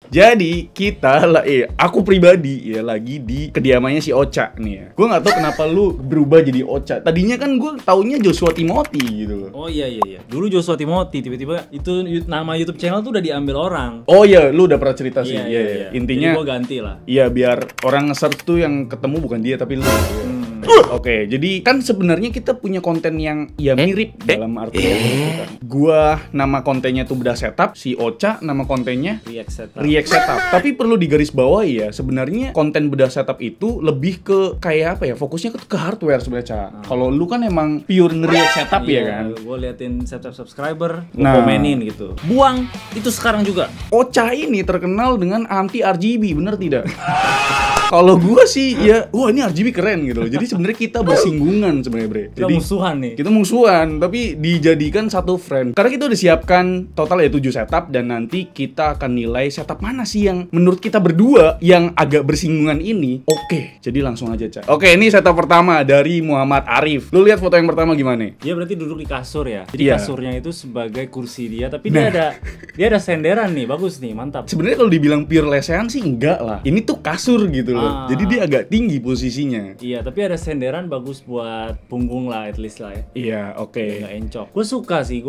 Jadi kita lah, aku pribadi ya lagi di kediamannya si Ocha nih ya. Gue nggak tahu kenapa lu berubah jadi Ocha. Tadinya kan gue taunya Joshua Timothy gitu loh. Oh iya. Dulu Joshua Timothy, tiba-tiba itu nama YouTube channel tuh udah diambil orang. Oh iya, lu udah pernah cerita sih. Iya. Intinya jadi gue ganti lah. Iya, biar orang nge-search tuh yang ketemu bukan dia tapi lu. Oke, jadi kan sebenarnya kita punya konten yang ya mirip dalam arti kan. Gua nama kontennya tuh beda setup, si Ocha nama kontennya React Setup. Tapi perlu digarisbawahi ya, sebenarnya konten beda setup itu lebih ke kayak apa ya? Fokusnya ke hardware sebenarnya, Ca. Kalau lu kan emang pure nge-react setup ya kan. Gue liatin subscriber, gue Nah. komenin gitu. Buang itu sekarang juga. Ocha ini terkenal dengan anti RGB, bener tidak? Kalau gua sih ya, wah ini RGB keren gitu loh. Jadi sebenarnya kita bersinggungan sebenarnya, Bre. Kita Jadi musuhan nih. kita musuhan, tapi dijadikan satu friend. Karena kita udah siapkan total ya 7 setup dan nanti kita akan nilai setup mana sih yang menurut kita berdua yang agak bersinggungan ini. Oke, jadi langsung aja, Ca. Oke, ini setup pertama dari Muhammad Arif. Lu lihat foto yang pertama gimana? Dia berarti duduk di kasur ya. Jadi Iya. kasurnya itu sebagai kursi dia, tapi Nah. dia ada senderan nih, bagus nih, mantap. Sebenarnya kalau dibilang pure lesehan sih enggak lah. Ini tuh kasur gitu loh. Ah. Jadi dia agak tinggi posisinya. Iya, tapi ada senderan bagus buat punggung lah, at least lah ya. Iya, oke. Nggak encok. Gue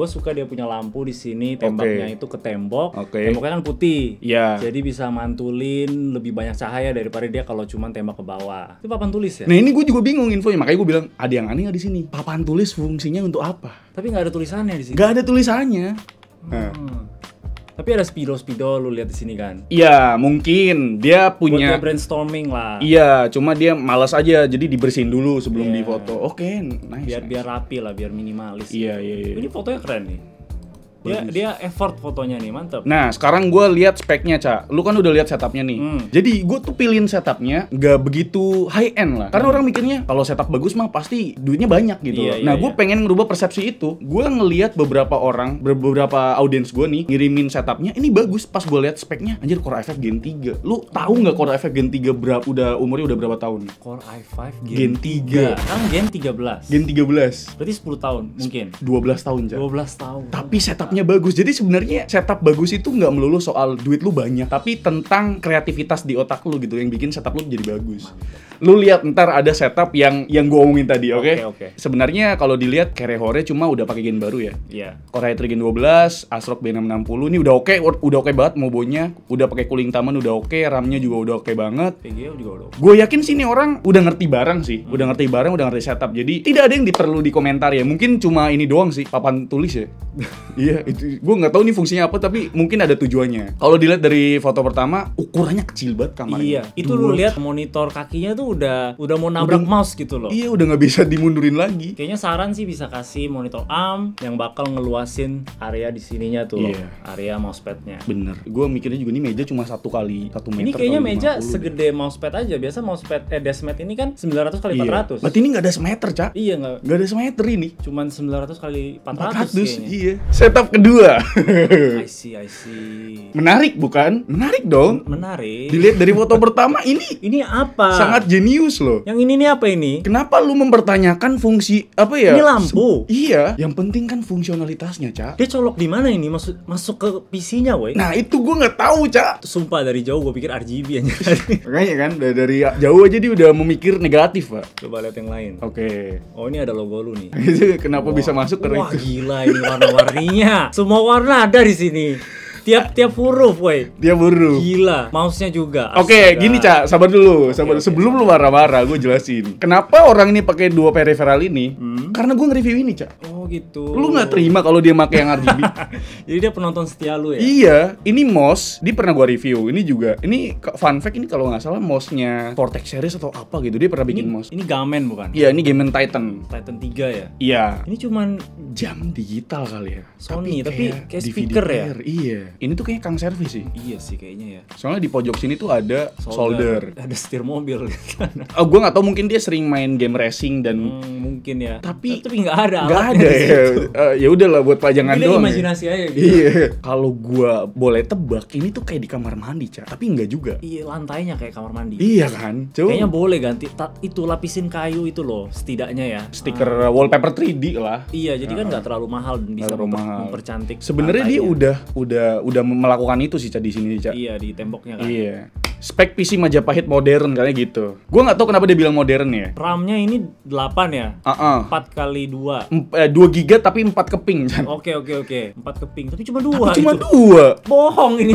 suka dia punya lampu di sini, tembaknya itu ke tembok. Oke. Temboknya kan putih. Iya. Jadi bisa mantulin lebih banyak cahaya daripada dia kalau cuma tembak ke bawah. Itu papan tulis ya? Nah ini gue juga bingung infonya, makanya gue bilang ada yang aneh nggak di sini. Papan tulis fungsinya untuk apa? Tapi nggak ada tulisannya di sini. Nggak ada tulisannya. Nah. Tapi ada spidol lu lihat di sini kan? Iya, mungkin dia Buat punya. dia brainstorming lah. Iya, cuma dia malas aja, jadi dibersihin dulu sebelum Iya. difoto. Oke, nice. Biar rapi lah, biar minimalis. Iya. Ini fotonya keren nih. Dia effort fotonya nih, mantap. Nah, sekarang gue lihat speknya, Ca. Lu kan udah lihat setupnya nih. Jadi gue tuh pilihin setupnya nggak begitu high end lah. Karena orang mikirnya kalau setup bagus mah pasti duitnya banyak gitu. Iya, loh. Nah, iya, gue pengen ngerubah persepsi itu. Gue ngelihat beberapa orang, beberapa audiens gue nih ngirimin setupnya, ini bagus. Pas gue lihat speknya, anjir Core i5 Gen 3. Lu tahu nggak Core i5 Gen 3 berapa? Umurnya udah berapa tahun? Core i5 Gen 3. Kan Gen 13. Gen 13. Berarti 10 tahun mungkin. 12 tahun, Ca. 12 tahun. Tapi setupnya bagus. Jadi sebenarnya setup bagus itu nggak melulu soal duit lu banyak, tapi tentang kreativitas di otak lu gitu yang bikin setup lu jadi bagus. Lu lihat ntar ada setup yang gue omongin tadi, oke? Oke. Sebenarnya kalau dilihat Kerehore cuma udah pakai gen baru ya. Iya. Core i3 Gen 12, ASRock B660 ini udah oke banget mobonya, udah pakai cooling taman udah oke, RAM-nya juga udah oke banget. PGA juga udah. Gue yakin sih nih orang udah ngerti barang sih, udah ngerti setup. Jadi tidak ada yang perlu dikomentar ya. Mungkin cuma ini doang sih, papan tulis ya. Iya, itu gue nggak tahu nih fungsinya apa, tapi mungkin ada tujuannya. Kalau dilihat dari foto pertama, ukurannya kecil banget kamarnya. Iya, itu lu lihat monitor kakinya tuh udah mau nabrak mouse gitu loh. Iya, udah nggak bisa dimundurin lagi. Kayaknya saran sih bisa kasih monitor ARM yang bakal ngeluasin area di sininya tuh loh, Iya. area mousepadnya. Bener, gue mikirnya juga nih meja cuma 1 meter. Ini kayaknya kali meja 50. segede mousepad aja. Biasa mousepad deskmat ini kan 900 kali Iya. 400. Berarti ini nggak ada semeter, Cak. Iya nggak, Nggak ada semeter ini. cuman 900 kali 400 kayaknya. Iya. Setup kedua. I see. Menarik bukan? Menarik dong. Menarik. Dilihat dari foto pertama Ini apa? sangat jenius loh. Yang ini nih apa ini? Kenapa lu mempertanyakan fungsi apa ya? Ini lampu. Iya, yang penting kan fungsionalitasnya, Cak. Dia colok di mana ini? Masuk ke PC-nya, woi. Nah, itu gue nggak tahu, Cak. Sumpah dari jauh gue pikir RGB aja. Makanya kan dari jauh aja dia udah memikir negatif, Pak. Coba lihat yang lain. Oke. Oh, ini ada logo lu nih. Itu kenapa bisa masuk ke Wah, itu? gila ini warna-warninya. Semua warna ada di sini. Tiap huruf, woi. Dia buru. Gila, mouse-nya juga. Oke, Astaga. gini Cak, sabar dulu, Oke, sebelum lu marah-marah, gue jelasin. Kenapa orang ini pakai 2 peripheral ini? Karena gue nge-review ini, Cak. Oh, gitu. Lu nggak terima kalau dia pakai yang RGB? Jadi dia penonton setia lu ya? Iya, ini mouse, dia pernah gua review. Ini juga, ini fun fact, ini kalau nggak salah mouse-nya Vortex series atau apa gitu. Dia pernah bikin mouse. Ini Gamen bukan? Iya, ini Game Titan. Titan 3 ya? Iya. Ini cuman Jam digital kali ya. Sony, tapi kayak DVD speaker ya? player. Iya. Ini tuh kayak Kang Servis sih. iya sih kayaknya ya. Soalnya di pojok sini tuh ada solder. Ada setir mobil. Oh, gue nggak tahu, mungkin dia sering main game racing dan Mungkin ya. Tapi nggak ada nggak alatnya ada Ya udahlah buat pajangan Ini doang. imajinasi aja gitu. Iya. Kalau gua boleh tebak, ini tuh kayak di kamar mandi, Ca. Tapi enggak juga. Iya, lantainya kayak kamar mandi. Iya kan? Coba Kayaknya boleh ganti itu lapisin kayu itu loh, setidaknya ya. stiker wallpaper 3D lah. Iya, jadi kan nggak terlalu mahal dan bisa Nggak terlalu mahal. mempercantik. Sebenarnya dia lantainya. udah melakukan itu sih, Ca, di sini, Ca. Iya, di temboknya kan. Iya. Spek PC Majapahit modern kayak gitu. Gua nggak tahu kenapa dia bilang modern ya. RAM-nya ini 8 ya. 4 kali 2. 2 giga tapi 4 keping, Chan. Oke. 4 keping, tapi cuma 2 Cuma itu. 2. Bohong ini.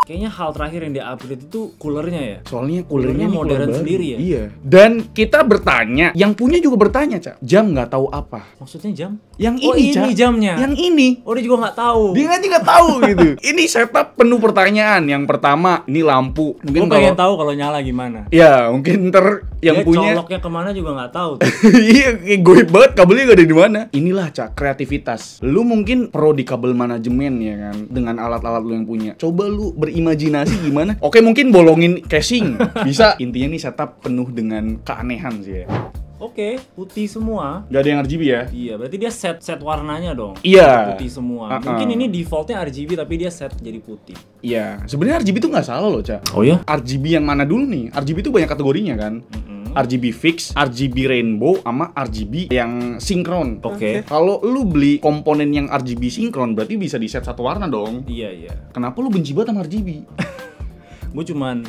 Kayaknya hal terakhir yang di-upgrade itu coolernya ya. Soalnya coolernya Coolernya modern cooler baru. sendiri ya? Iya. Dan kita bertanya, yang punya juga bertanya, Cak. Jam nggak tahu apa. Maksudnya jam? Yang Oh, ini, ini Cak. jamnya. Yang ini. Oh, dia juga nggak tahu. Dia aja nggak tahu gitu. Ini setup penuh pertanyaan. Yang pertama, ini lampu. Gue pengen tahu kalau nyala gimana. Ya, mungkin ntar yang Dia punya. coloknya kemana juga nggak tahu. Iya, kayak goib banget, kabelnya gak ada di mana. Inilah, Cak, kreativitas. Lu mungkin pro di kabel manajemen ya kan, dengan alat-alat lu yang punya. Coba lu berimajinasi gimana? Oke, mungkin bolongin casing. Bisa. Intinya nih setup penuh dengan keanehan sih ya. Oke, putih semua. Gak ada yang RGB ya? Iya, berarti dia set warnanya dong. Iya. Putih semua. Mungkin ini defaultnya RGB tapi dia set jadi putih. Iya. Sebenarnya RGB tuh nggak salah loh, Cak. Oh ya? RGB yang mana dulu nih? RGB tuh banyak kategorinya kan? RGB fix, RGB rainbow, sama RGB yang sinkron. Oke. Kalau lu beli komponen yang RGB sinkron, berarti bisa di set satu warna dong. Iya. Kenapa lu benci banget sama RGB? Gue cuman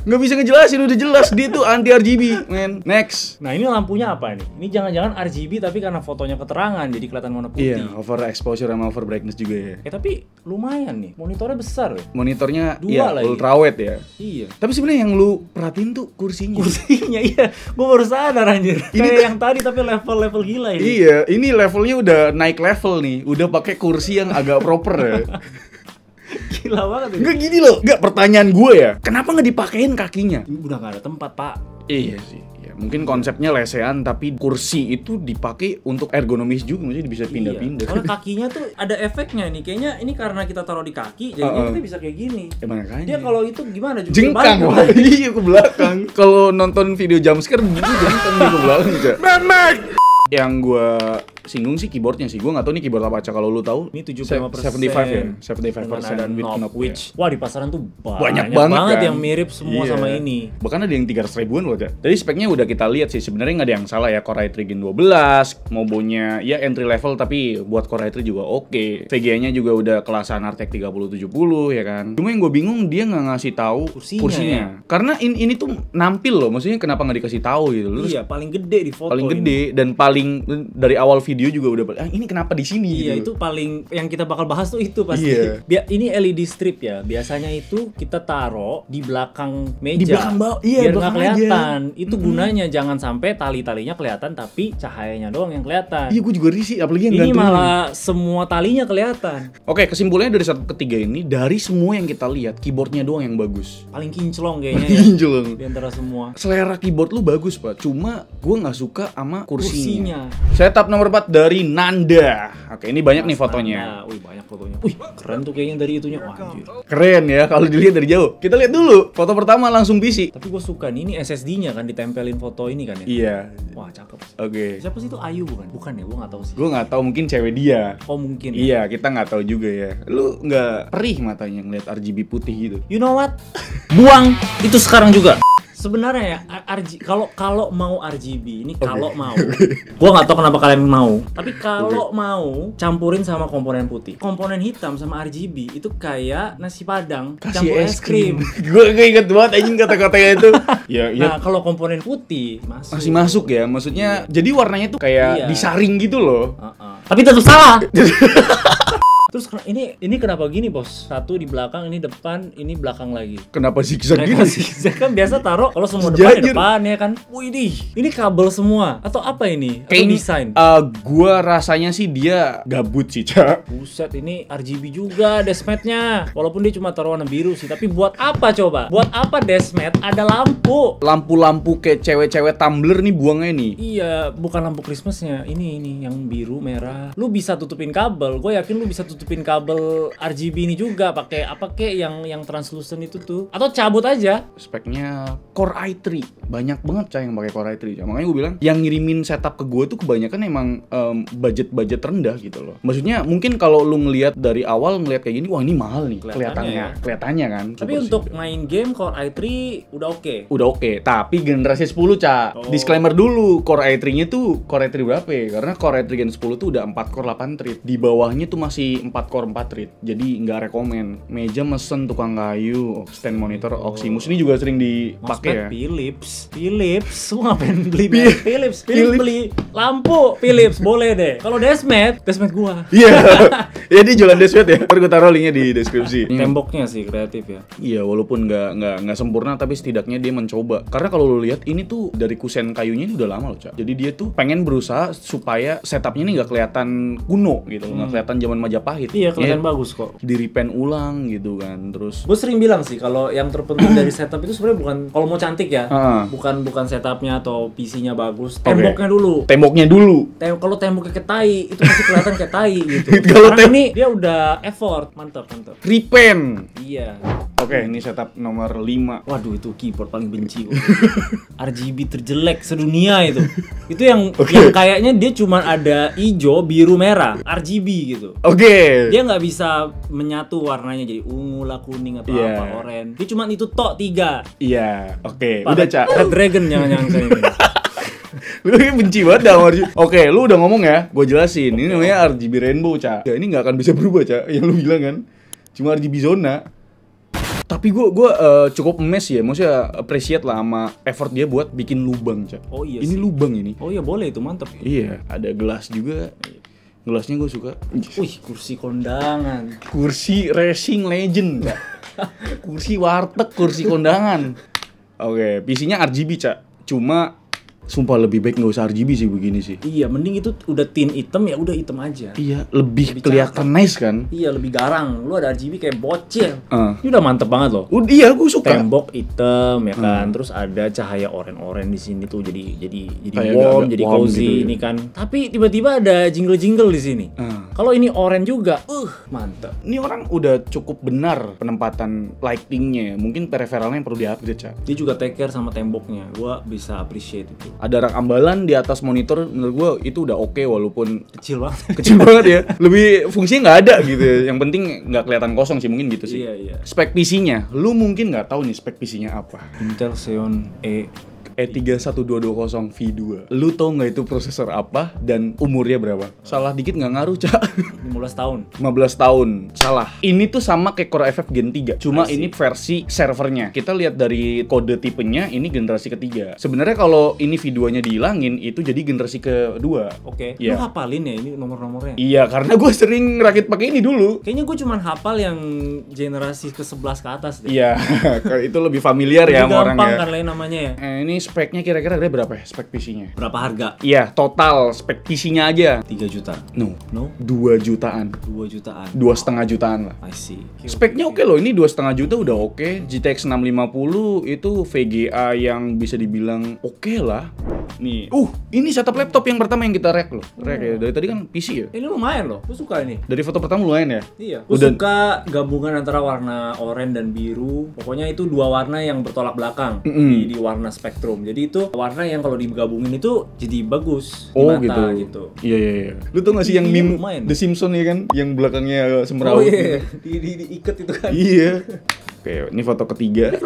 Nggak bisa ngejelasin, udah jelas dia tuh anti RGB, men. Next. Nah, ini lampunya apa nih? Ini jangan-jangan RGB tapi karena fotonya keterangan jadi kelihatan warna putih. Iya, over exposure sama over brightness juga ya. Tapi lumayan nih. Monitornya besar ya. Monitornya 2 ya lagi. ultrawide ya. Iya. Tapi sebenarnya yang lu perhatiin tuh kursinya. Kursinya iya. Gue baru sadar anjir. Ini Kayak tuh- yang tadi tapi level gila ini. Iya, ini levelnya udah naik level nih. Udah pakai kursi yang agak proper ya. Gila banget ini. Nggak gini loh. Nggak, pertanyaan gue ya. Kenapa nggak dipakein kakinya? Ini udah gak ada tempat, Pak. Iya sih. Ya, mungkin konsepnya lesehan, tapi kursi itu dipakai untuk ergonomis juga, maksudnya bisa pindah-pindah. Iya. Soalnya kakinya tuh ada efeknya nih. Kayaknya ini karena kita taruh di kaki, jadinya kita bisa kayak gini. Makanya. Dia kalau itu gimana juga Jengkang, balik. iya ke belakang. Kalau nonton video jumpscare begitu jengkang dia ke belakang, Cak. Yang gue singgung sih keyboardnya sih. Gue nggak tahu nih keyboard apa, Cak. Kalau lu tahu? Ini 75% 75 ya, 75% dengan ada with knob, knob, which wah di pasaran tuh banyak banget banget kan? yang mirip semua Iya. sama ini. Bahkan ada yang 300 ribuan loh, Cak. Jadi speknya udah kita lihat sih, sebenarnya nggak ada yang salah ya. Core i3 Gen 12, mobonya ya entry level tapi buat Core i3 juga oke. VGA-nya juga udah kelasan Artek 3070 ya kan. Cuma yang gue bingung dia nggak ngasih tahu Kursinya ya? Karena ini tuh nampil loh, maksudnya kenapa nggak dikasih tahu gitu. Lu Iya, paling gede di foto paling ini. gede dan paling dari awal video juga udah ini kenapa di sini Iya, gitu. itu paling yang kita bakal bahas tuh itu pasti. Iya. Ini LED strip ya. Biasanya itu kita taruh di belakang meja. Di belakang iya, biar nggak belakang kelihatan. aja. Itu gunanya jangan sampai tali-talinya kelihatan tapi cahayanya doang yang kelihatan. Iya, gue juga risih, apalagi yang Ini gantung. malah semua talinya kelihatan. Oke, kesimpulannya dari satu ketiga ini, dari semua yang kita lihat, keyboardnya doang yang bagus. Paling kinclong kayaknya ya. Ginjel. Di antara semua. Selera keyboard lu bagus, Pak. Cuma gue nggak suka sama kursinya. Kursinya. Setup nomor 4 dari Nanda. Oke, ini banyak nih fotonya. Nah, wih banyak fotonya. Wih, keren tuh kayaknya dari itunya. Wah, anjir. Keren ya kalau dilihat dari jauh. Kita lihat dulu. Foto pertama langsung PC. Tapi gue suka nih, ini SSD-nya kan ditempelin foto ini kan ya. Iya. Wah, cakep. Oke. Siapa sih itu Ayu bukan? Bukan ya, gue nggak tahu sih. Gue nggak tahu, mungkin cewek dia. Oh mungkin. Ya. Iya, kita nggak tahu juga ya. Lu nggak perih matanya ngeliat RGB putih gitu? You know what? Buang itu sekarang juga. Sebenarnya ya kalau mau RGB ini kalau mau. Gua nggak tahu kenapa kalian mau. Tapi kalau mau campurin sama komponen putih. Komponen hitam sama RGB itu kayak nasi padang campur es krim. Gue inget banget anjing kata-katanya itu. Ya, Nah, kalau komponen putih masuk. masih masuk ya. Maksudnya jadi warnanya tuh kayak Iya. disaring gitu loh. Tapi tetap salah. Terus ini kenapa gini, Bos? Satu di belakang, ini depan, ini belakang lagi. Kenapa zigzag Mereka gitu? zigzag kan biasa taruh kalau semua Sejajar. depan ya kan. Wih, ini kabel semua atau apa ini? Atau Kayaknya desain? gua rasanya sih dia gabut sih, Cak. Buset, ini RGB juga dashmatnya. Walaupun dia cuma taruh warna biru sih, tapi buat apa coba? Buat apa dashmat? Ada lampu. Lampu-lampu kayak cewek-cewek Tumblr nih buangnya nih. Iya, bukan lampu Christmasnya. Ini yang biru, merah. Lu bisa tutupin kabel. Gue yakin lu bisa tutupin tutupin kabel RGB ini juga pakai apa kek yang translucent itu tuh, atau cabut aja. Speknya Core i3, banyak banget Cah yang pakai Core i3. Makanya gue bilang yang ngirimin setup ke gue tuh kebanyakan emang budget rendah gitu loh. Maksudnya mungkin kalau lu ngelihat dari awal ngelihat kayak gini, wah ini mahal nih kelihatannya kan. Tapi untuk main game Core i3 udah oke. Udah oke, tapi generasi 10 Cah. Disclaimer dulu, Core i3-nya tuh Core i3 berapa ya? Karena Core i3 Gen 10 tuh udah 4 core 8 thread. Di bawahnya tuh masih 4 core 4 thread. Jadi nggak rekomen. Meja mesen tukang kayu, stand monitor Oximus ini juga sering dipakai ya. Philips, lu ngapain beli Philips beli lampu Philips boleh deh. Kalau Desmet gua. Iya. Ya dia jualan Desmet ya. Ntar gua taruh linknya di deskripsi. Temboknya sih kreatif ya. Iya, walaupun nggak sempurna tapi setidaknya dia mencoba. Karena kalau lu lihat ini tuh dari kusen kayunya ini udah lama loh, Cak. Jadi dia tuh pengen berusaha supaya setupnya ini nggak kelihatan kuno gitu, nggak kelihatan zaman Majapahit. Iya, kelihatan bagus kok. Di repaint ulang gitu kan. Terus gue sering bilang sih kalau yang terpenting dari setup itu sebenarnya bukan kalau mau cantik ya, bukan setupnya atau PC-nya bagus, temboknya dulu. Kalau temboknya kayak tai, itu masih kelihatan kayak tai gitu. Karena ini dia udah effort, mantap. repaint. Iya. Oke, ini setup nomor 5. Waduh, itu keyboard paling benci gua. RGB terjelek sedunia itu. Itu yang kayaknya dia cuma ada hijau, biru, merah, RGB gitu. Oke. Dia nggak bisa menyatu warnanya jadi ungu lah, kuning atau apa, oranye. Dia cuma itu tok 3. Iya, oke. Udah, Cak. Red Dragon jangan-jangan kayak ini. Lu benci banget dah RGB. Oke, lu udah ngomong ya, gue jelasin. Ini namanya RGB Rainbow, Cak. Ya, ini nggak akan bisa berubah, Cak. Yang lu bilang kan, cuma RGB zona. Tapi gue cukup emes ya, maksudnya appreciate lah sama effort dia buat bikin lubang, Cak. Oh iya ini sih. Lubang ini. Oh iya, boleh itu, mantep. Iya, ada gelas juga. Gelasnya gue suka. Wih, kursi kondangan. Kursi racing legend, Cak. Kursi warteg, kursi kondangan. Oke, PC-nya RGB, Cak. Cuma sumpah lebih baik nggak usah RGB sih begini sih. Iya, mending itu udah tin hitam ya udah hitam aja. Iya, lebih kelihatan nice kan. Iya, lebih garang. Lu ada RGB kayak bocil. Ini udah mantep banget loh. Iya, gue suka. Tembok hitam ya kan. Terus ada cahaya oranye di sini tuh jadi kayak warm, jadi warm cozy gitu ya. ini kan. Tapi tiba-tiba ada jingle-jingle di sini. Kalau ini oranye juga, mantep. Ini orang udah cukup benar penempatan lightingnya. Mungkin peripheralnya yang perlu di-upgrade, Cak. Dia juga take care sama temboknya. Gua bisa appreciate itu. Ada rak ambalan di atas monitor, menurut gua itu udah oke walaupun Kecil banget. kecil banget ya. Lebih fungsinya nggak ada gitu ya. Yang penting nggak kelihatan kosong sih, mungkin gitu sih. Iya. Spek PC-nya, lu mungkin nggak tahu nih spek PC-nya apa. Intel Xeon E31200 V2. Lu tau nggak itu prosesor apa dan umurnya berapa? Salah dikit nggak ngaruh, Cak. 15 tahun. 15 tahun. Salah. Ini tuh sama kayak Core FF Gen 3. Cuma ini versi servernya. Kita lihat dari kode tipenya, ini generasi ketiga. Sebenarnya kalau ini V2-nya dihilangin, itu jadi generasi kedua. Oke. Iya. Lu hafalin ya ini nomor-nomornya? Iya, karena gue sering rakit pakai ini dulu. Kayaknya gue cuma hafal yang generasi ke-11 ke atas deh. Iya, itu lebih familiar ya sama orang gampang ya. kan lain namanya ya. Ini speknya kira-kira ada berapa ya spek PC-nya? Berapa harga? Iya, total spek PC-nya aja. 3 juta. No, No? 2 jutaan. 2 jutaan. 2,5 jutaan lah. I see. Speknya oke loh, ini 2,5 juta udah oke. GTX 650 itu VGA yang bisa dibilang oke lah. Nih, ini setup laptop yang pertama yang kita rek loh. Rek ya, dari tadi kan PC ya. Ini lumayan loh, gue suka ini. Dari foto pertama lumayan ya. Iya, gue suka gabungan antara warna oranye dan biru. Pokoknya itu dua warna yang bertolak belakang di warna spektrum. Jadi itu warna yang kalau digabungin itu jadi bagus di mata gitu. Iya. Lu tau gak sih yang meme lumayan. The Simpsons ya kan, yang belakangnya semrawut. Oh iya, diikat itu kan. Iya. Oke, ini foto ketiga. Ini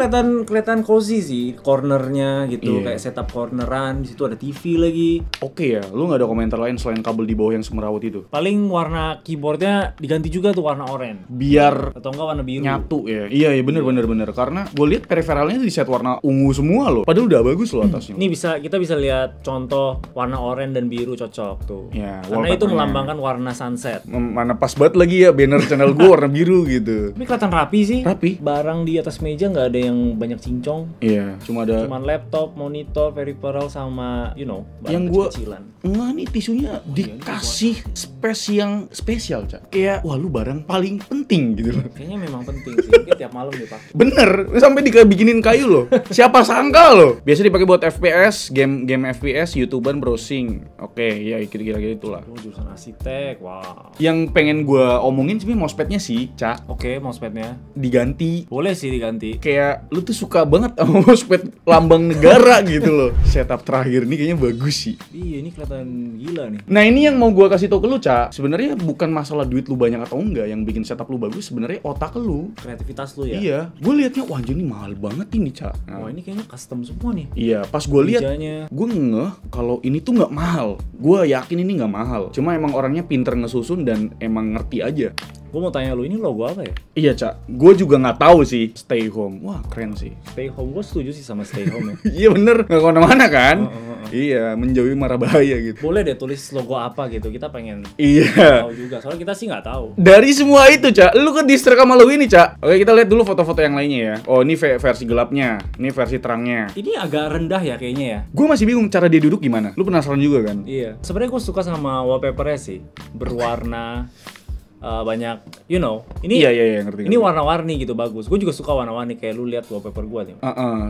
kelihatan cozy sih, cornernya gitu, kayak setup corneran. Di situ ada TV lagi. Oke ya, lu nggak ada komentar lain selain kabel di bawah yang semrawut itu? Paling warna keyboardnya diganti juga tuh warna oranye. Biar atau enggak warna biru. Nyatu ya. Iya bener. Karena gue lihat peripheralnya di set warna ungu semua loh. Padahal udah bagus loh atasnya. Ini kita bisa lihat contoh warna oranye dan biru cocok tuh. Ya, karena itu melambangkan warna sunset. Mana pas banget lagi ya banner channel gue warna biru gitu. Tapi kelihatan rapi sih. Rapi. Barang di atas meja nggak ada yang banyak cincong. Iya, cuman laptop, monitor, peripheral sama barang yang gue kecilan. enggak nih tisunya dikasih space yang spesial, Cak. Kayak wah lu barang paling penting gitu loh. Kayaknya memang penting sih. Mungkin tiap malam dipakai. Bener, sampai dibikinin kayu loh. Siapa sangka loh. Biasa dipakai buat FPS, game FPS, YouTuber browsing. Oke, ya kira-kira itulah. Lu jurusan arsitek, wow. Yang pengen gua omongin sih mousepadnya sih, Cak. Oke, mousepadnya Diganti. boleh sih diganti. Kayak lu tuh suka banget sama mousepad lambang negara gitu loh. Setup terakhir nih kayaknya bagus sih. Iya, ini kelihatan gila nih. Nah ini yang mau gua kasih tau ke lu, Cak. Sebenarnya bukan masalah duit lu banyak atau enggak yang bikin setup lu bagus, sebenarnya otak lu. Kreativitas lu ya. Iya, gue liatnya wah anjir ini mahal banget ini, Cak. Wah, ini kayaknya custom semua nih. Iya, pas gue lihat, Mejanya. gue ngeh kalau ini tuh nggak mahal. Gue yakin ini nggak mahal. Cuma emang orangnya pinter ngesusun dan emang ngerti aja. Gue mau tanya lu, ini logo apa ya? Iya, Cak. Gue juga nggak tahu sih. Stay home. Wah keren sih. Stay home, gue setuju sih sama stay home ya. Iya bener, nggak kemana-mana kan? Oh. Iya, menjauhi mara bahaya gitu. Boleh deh tulis logo apa gitu, kita pengen Iya. tahu juga. Soalnya kita sih nggak tahu. Dari semua itu, Cak, lu ke distract sama lu ini, Cak. Oke, kita lihat dulu foto-foto yang lainnya ya. Oh, ini versi gelapnya, ini versi terangnya. Ini agak rendah ya kayaknya ya. Gue masih bingung cara dia duduk gimana. Lu penasaran juga kan? Iya. Sebenarnya gue suka sama wallpapernya sih, berwarna banyak, you know. Ini Iya, ngerti. ini warna-warni gitu bagus. Gue juga suka warna-warni kayak lu lihat wallpaper gue nih.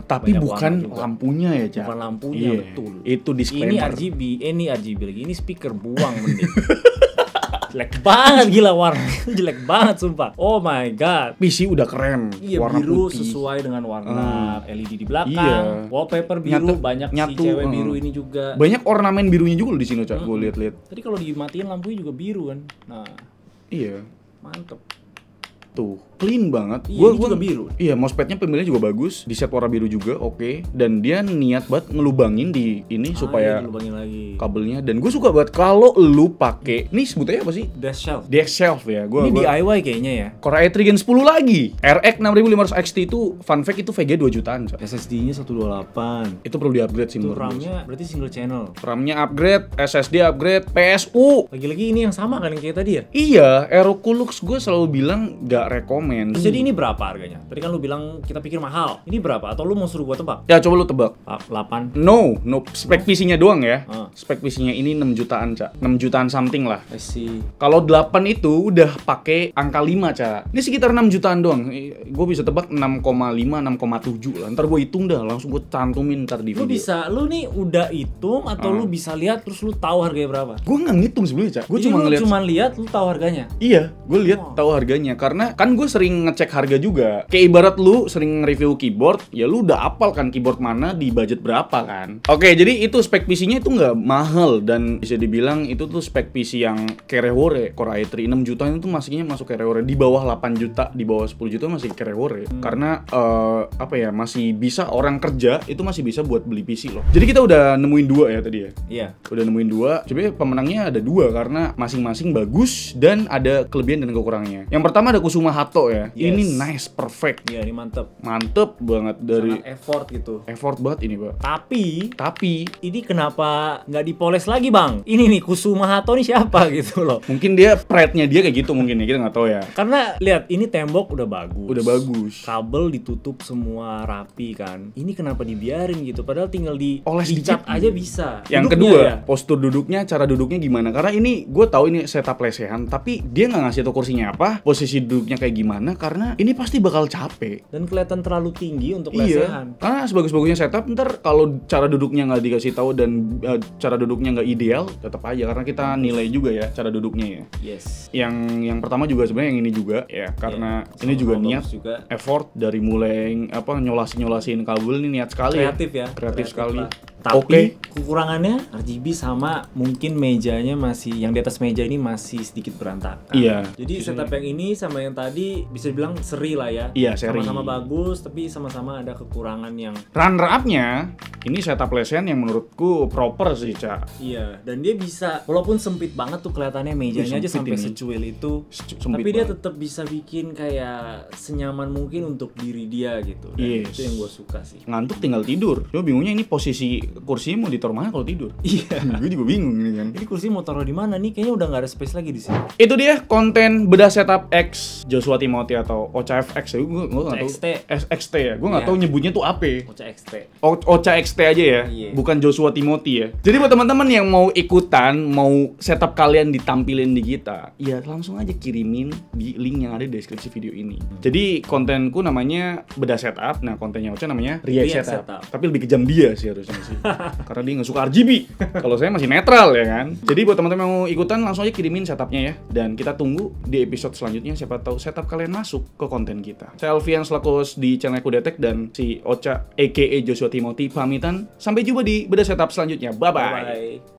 Tapi Banyak bukan warna juga. lampunya ya, Cak. Bukan lampunya, Iya, betul. Itu Ini disclaimer. RGB lagi. Ini speaker buang mending. Jelek banget gila warnanya. Jelek banget sumpah. Oh my god. PC udah keren. Iya, warna biru putih. sesuai dengan warna LED di belakang. Iya. Wallpaper biru, banyak nyatu, si cewek biru ini juga. Banyak ornamen birunya juga loh di sini, Cak. Gue lihat-lihat. Tadi kalau dimatiin lampunya juga biru kan. Nah, Iya. mantep. Tuh, clean banget. Iya, ini juga biru. Iya, mousepadnya pemilihannya juga bagus. Di set warna biru juga, oke. Dan dia niat banget ngelubangin di ini supaya iya, dilubangin lagi. kabelnya. Dan gue suka banget kalau lu pakai, nih sebutannya apa sih? Dash shelf. Deck shelf ya. Ini DIY kayaknya ya. Core i3 Gen 10 lagi. RX 6500 XT itu fun fact itu VG 2 jutaan, Cak. SSD-nya 128. Itu perlu di-upgrade sih Itu menurut gue. RAM-nya berarti single channel. RAM-nya upgrade, SSD upgrade, PSU. Lagi-lagi ini yang sama kan yang kayak tadi ya? Iya, Aerocoolux gue selalu bilang gak rekomen. Jadi ini berapa harganya? Tadi kan lu bilang kita pikir mahal. Ini berapa? Atau lu mau suruh gua tebak? Ya coba lu tebak. 8. No, spek PC-nya doang ya. Ah. Spek PC-nya ini 6 jutaan, Cak. 6 jutaan something lah. I see. Kalau 8 itu udah pakai angka 5, Cak. Ini sekitar 6 jutaan doang. Gue bisa tebak 6,5, 6,7 lah. Ntar gue hitung dah, langsung gue cantumin ntar di Lu video. lu nih udah hitung atau lu bisa lihat terus lu tahu harganya berapa? Gue nggak ngitung sebelumnya, Cak. Gue Jadi cuma lu ngeliat. cuma lihat lu tahu harganya. Iya, gue lihat tahu harganya karena kan gue sering ngecek harga juga. Kayak ibarat lu sering review keyboard, ya lu udah apal kan keyboard mana di budget berapa kan. Oke, jadi itu spek PC-nya itu nggak mahal dan bisa dibilang itu tuh spek PC yang kerewore. Core i3 6 juta itu masihnya masuk kerewore. Di bawah 8 juta, di bawah 10 juta masih kerewore. Karena apa ya, masih bisa orang kerja itu masih bisa buat beli PC loh. Jadi kita udah nemuin 2 ya tadi ya. Iya. Udah nemuin 2. Coba pemenangnya ada 2 karena masing-masing bagus dan ada kelebihan dan kekurangannya. Yang pertama ada Kusuma Hato ya. Yes. Ini nice, perfect. Iya, ini mantep. Mantep banget dari Sangat effort gitu. effort banget ini, Pak. Tapi Ini kenapa nggak dipoles lagi bang? Ini nih Kusuma Hato nih siapa gitu loh. mungkin dia pride-nya dia kayak gitu mungkin ya, kita nggak tahu ya. Karena lihat ini tembok udah bagus. Udah bagus. Kabel ditutup semua rapi kan. Ini kenapa dibiarin gitu? Padahal tinggal Oles dicat dikit. aja bisa. Yang Duduknya kedua, ya. postur duduknya, cara duduknya gimana? Karena ini gue tahu ini setup lesehan, tapi dia nggak ngasih tau kursinya apa, posisi duduknya kayak gimana. Karena ini pasti bakal capek. Dan kelihatan terlalu tinggi untuk Iya, lesehan. karena sebagus-bagusnya setup ntar kalau cara duduknya nggak dikasih tahu dan cara duduknya nggak ideal, tetap aja karena kita nilai juga ya cara duduknya ya. Yes. Yang pertama juga sebenarnya yang ini juga ya, karena ini juga Sama niat juga. effort dari mulai nyolasin kabel ini niat sekali Kreatif ya. kreatif sekali. lah. Tapi Oke. kekurangannya RGB sama mungkin mejanya masih, yang di atas meja ini masih sedikit berantakan. Iya. Jadi setup yang ini sama yang tadi bisa dibilang seri lah ya. Iya, seri. Sama-sama bagus tapi sama-sama ada kekurangan yang Runner up-nya ini setup lesehan yang menurutku proper sih, Cak. iya, dan dia bisa walaupun sempit banget tuh kelihatannya mejanya aja sempit sampai ini. secuil itu. Sempit Tapi dia banget. tetap bisa bikin kayak senyaman mungkin untuk diri dia gitu. Dan Yes. itu yang gue suka sih. Ngantuk tinggal tidur. Cuma bingungnya ini posisi kursinya mau ditaruh taruh mana kalau tidur? Iya. Gue juga bingung ini kan. Ini kursi mau taruh di mana nih? Kayaknya udah nggak ada space lagi di sini. Itu dia konten bedah setup X Joshua Timothy atau Ocha FX ya. Gue nggak tahu. XT. XT ya. Gue nggak Iya. tahu nyebutnya tuh apa. Ocha XT. Ocha XT aja ya, Iya. bukan Joshua Timothy ya. Jadi buat teman-teman yang mau ikutan, mau setup kalian ditampilin di kita, ya langsung aja kirimin di link yang ada di deskripsi video ini. Jadi kontenku namanya bedah setup, nah kontennya Ocha namanya react React setup. setup. Tapi lebih kejam dia sih harusnya sih, karena dia nggak suka RGB. Kalau saya masih netral ya kan. Jadi buat teman-teman yang mau ikutan, langsung aja kirimin setupnya ya. Dan kita tunggu di episode selanjutnya, siapa tahu setup kalian masuk ke konten kita. Saya Alfian selaku host di channel Kudetek dan si Ocha aka Joshua Timothy pamitan. Sampai jumpa di bedah setup selanjutnya. Bye-bye. Bye.